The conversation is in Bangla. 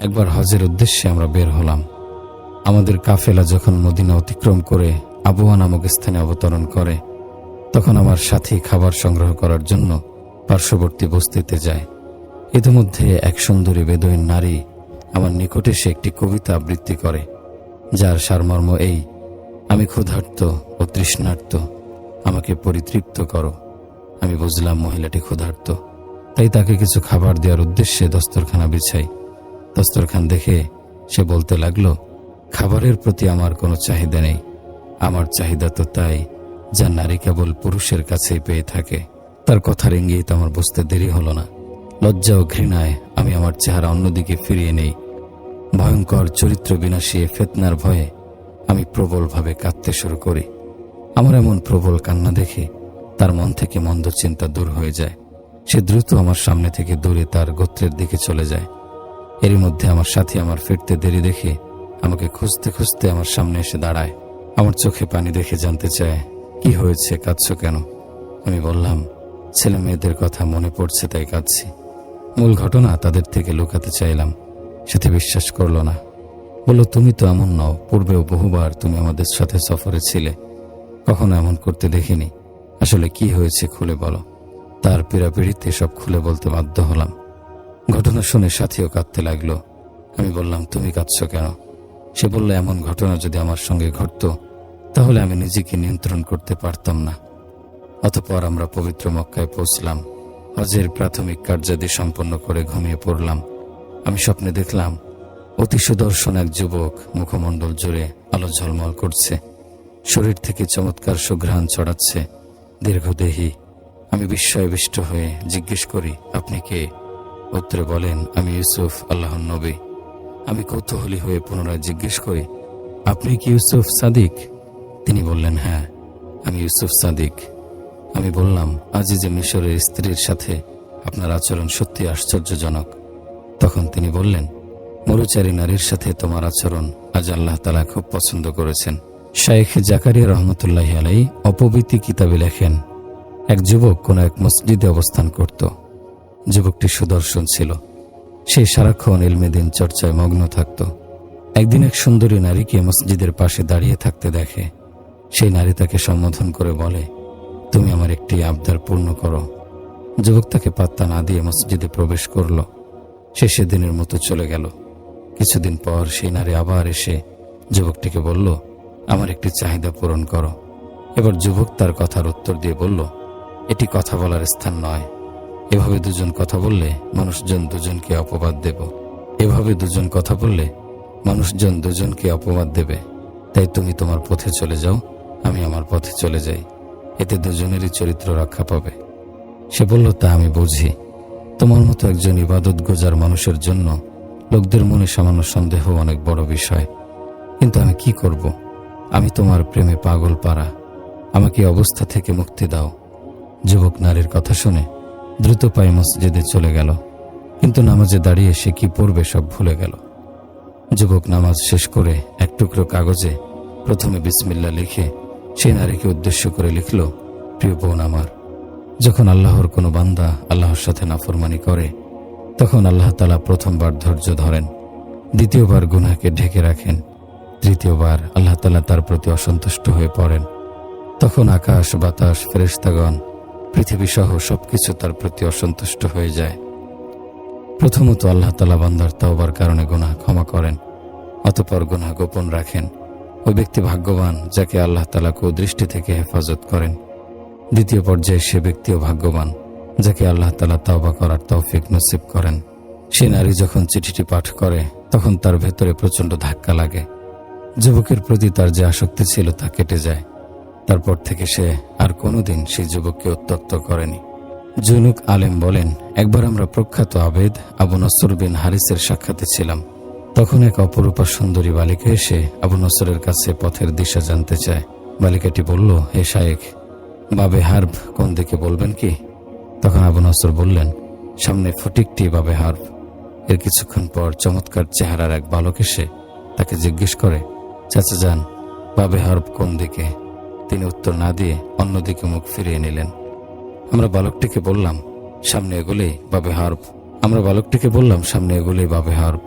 একবার হজের উদ্দেশ্যে আমরা বের হলাম। আমাদের কাফেলা যখন মদিনা অতিক্রম করে আবওয়া নামক স্থানে অবতরণ করে, তখন আমার সাথী খাবার সংগ্রহ করার জন্য পার্শ্ববর্তী বস্তিতে যায়। ইতিমধ্যে এক সুন্দরী বেদুইন নারী আমার নিকটে এসে একটি কবিতা আবৃত্তি করে, যার সারমর্ম এই: আমি ক্ষুধার্ত ও তৃষ্ণার্ত, আমাকে পরিতৃপ্ত করো। আমি বুঝলাম মহিলাটি ক্ষুধার্ত, তাই তাকে কিছু খাবার দেওয়ার উদ্দেশ্যে দস্তরখানা বিছাই। দস্তরখান দেখে সে বলতে লাগলো, খাবারের প্রতি আমার কোনো চাহিদা নেই। আমার চাহিদা তো তাই যা নারী কেবল পুরুষের কাছেই পেয়ে থাকে। তার কথার ইঙ্গিত আমার বুঝতে দেরি হলো না। লজ্জা ও ঘৃণায় আমি আমার চেহারা অন্যদিকে ফিরিয়ে নেই। ভয়ঙ্কর চরিত্র বিনাশী ফিতনার ভয়ে আমি প্রবলভাবে কাঁদতে শুরু করি। আমার এমন প্রবল কান্না দেখে তার মন থেকে মন্দ চিন্তা দূর হয়ে যায়। সে দ্রুত আমার সামনে থেকে দূরে তার গোত্রের দিকে চলে যায়। এরই মধ্যে আমার সাথী আমার ফিরতে দেরি দেখে আমাকে খুঁজতে খুঁজতে আমার সামনে এসে দাঁড়ায়। আমার চোখে পানি দেখে জানতে চায়, কি হয়েছে, কাঁদছো কেন? আমি বললাম, ছেলে মেয়েদের কথা মনে পড়ছে তাই কাঁদছি। মূল ঘটনা তাদের থেকে লুকাতে চাইলাম। সাথে বিশ্বাস করলো না। বলল, তুমি তো এমন নও, পূর্বেও বহুবার তুমি আমাদের সাথে সফরে ছিলে, কখনো এমন করতে দেখিনি। আসলে কি হয়েছে খুলে বলো। তার পীড়াপিড়িতে সব খুলে বলতে বাধ্য হলাম। ঘটনা শুনে সাথীও কাঁদতে লাগলো। আমি বললাম, তুমি কাঁদছো কেন? সে বলল, এমন ঘটনা যদি আমার সঙ্গে ঘটত তাহলে আমি নিজেকে নিয়ন্ত্রণ করতে পারতাম না। অতঃপর আমরা পবিত্র মক্কায় পৌঁছলাম। হজের প্রাথমিক কার্যাদি সম্পন্ন করে ঘুমিয়ে পড়লাম। আমি স্বপ্নে দেখলাম অতি সুদর্শন এক যুবক মুখমণ্ডল জুড়ে আলো ঝলমল করছে, শরীর থেকে চমৎকার সুঘ্রাণ ছড়াচ্ছে, দীর্ঘদেহী। আমি বিস্ময়বিষ্ট হয়ে জিজ্ঞেস করি, আপনি কে? উত্তরে বলেন, আমি ইউসুফ, আল্লাহর নবী। আমি কৌতূহলী হয়ে পুনরায় জিজ্ঞেস করি, আপনি কি ইউসুফ সাদিক? তিনি বললেন, হ্যাঁ, আমি ইউসুফ সাদিক। আমি বললাম, আজিজে মিশরের স্ত্রীর সাথে আপনার আচরণ সত্যি আশ্চর্যজনক। তখন তিনি বললেন, মরুচারী নারীর সাথে তোমার আচরণ আজ আল্লাহ তাআলা খুব পছন্দ করেছেন। শাইখ জাকারিয়া রহমতুল্লাহি আলাইহি অপবৃত্তি কিতাবে লেখেন, এক যুবক কোন এক মসজিদে অবস্থান করত। যুবকটি সুদর্শন ছিল। সে সারাক্ষণ ইলমে দ্বীন চর্চায় মগ্ন থাকত। একদিন এক সুন্দরী নারীকে মসজিদের পাশে দাঁড়িয়ে থাকতে দেখে। সেই নারী তাকে সম্বোধন করে বলে, তুমি আমার একটি আবদার পূর্ণ করো। যুবক তাকে পাত্তা না দিয়ে মসজিদে প্রবেশ করল। সে সেদিনের মতো চলে গেল। কিছুদিন পর সেই নারী আবার এসে যুবকটিকে বলল, আমার একটি চাহিদা পূরণ করো। এবার যুবক তার কথার উত্তর দিয়ে বলল, এটি কথা বলার স্থান নয়। এভাবে দুজন কথা বললে মানুষজন দুজনকে অপবাদ দেবে। তাই তুমি তোমার পথে চলে যাও, আমি আমার পথে চলে যাই। এতে দুজনেরই চরিত্র রক্ষা পাবে। সে বলল, তা আমি বুঝি। তোমার মতো একজন ইবাদত গোজার মানুষের জন্য লোকদের মনে সামান্য সন্দেহ অনেক বড় বিষয়। কিন্তু আমি কি করব? আমি তোমার প্রেমে পাগল পারা। আমাকে এই অবস্থা থেকে মুক্তি দাও। যুবক নারীর কথা শুনে দ্রুত পায়ে মসজিদে চলে গেল। কিন্তু নামাজে দাঁড়িয়ে সে কি পড়বে সব ভুলে গেল। যুবক নামাজ শেষ করে এক টুকরো কাগজে প্রথমে বিসমিল্লাহ লিখে সেই নারীকে উদ্দেশ্য করে লিখল, প্রিয় বোন আমার, যখন আল্লাহর কোনো বান্দা আল্লাহর সাথে নাফরমানি করে তখন আল্লাহ তাআলা প্রথমবার ধৈর্য ধরেন, দ্বিতীয়বার গুনাহকে ঢেকে রাখেন, তৃতীয়বার আল্লাহ তাআলা তার প্রতি অসন্তুষ্ট হয়ে পড়েন। তখন আকাশ, বাতাস, ফেরেশতাগণ, পৃথিবী সহ সবকিছু তার প্রতি অসন্তুষ্ট হয়ে যায়। প্রথমত আল্লাহ তাআলা বান্দার তওবার কারণে গুনাহ ক্ষমা করেন, অতঃপর গুনাহ গোপন রাখেন। ওই ব্যক্তি ভাগ্যবান যাকে আল্লাহ তাআলা কুদৃষ্টি থেকে হেফাজত করেন। দ্বিতীয় পর্যায়ে সে ব্যক্তিও ভাগ্যবান যাকে আল্লাহ তাআলা তওবা করার তৌফিক নসিব করেন। সে নারী যখন চিঠিটি পাঠ করে তখন তার ভেতরে প্রচণ্ড ধাক্কা লাগে। যুবকের প্রতি তার যে আসক্তি ছিল তা কেটে যায়। তারপর থেকে সে আর কোনোদিন সেই যুবককে উত্ত্যক্ত করেনি। জুনুক আলেম বলেন, একবার আমরা প্রখ্যাত আবেদ আবু নসর বিন হারিসের সাক্ষাতে ছিলাম। তখন এক অপরূপা সুন্দরী বালিকা এসে আবু নসরের কাছে পথের দিশা জানতে চায়। বালিকাটি বলল, হে শায়েখ, বাবে হার্ব কোন দিকে বলবেন কি? তখন আবু নসর বললেন, সামনে ফটিকটি বাবে হার্ব। এর কিছুক্ষণ পর চমৎকার চেহারার এক বালক এসে তাকে জিজ্ঞেস করে, চাচা যান, বাবে হার্ব কোন দিকে? তিনি উত্তর না দিয়ে অন্যদিকে মুখ ফিরিয়ে নিলেন। আমরা বালকটিকে বললাম, সামনে এগুলেই বাবে হার্ব।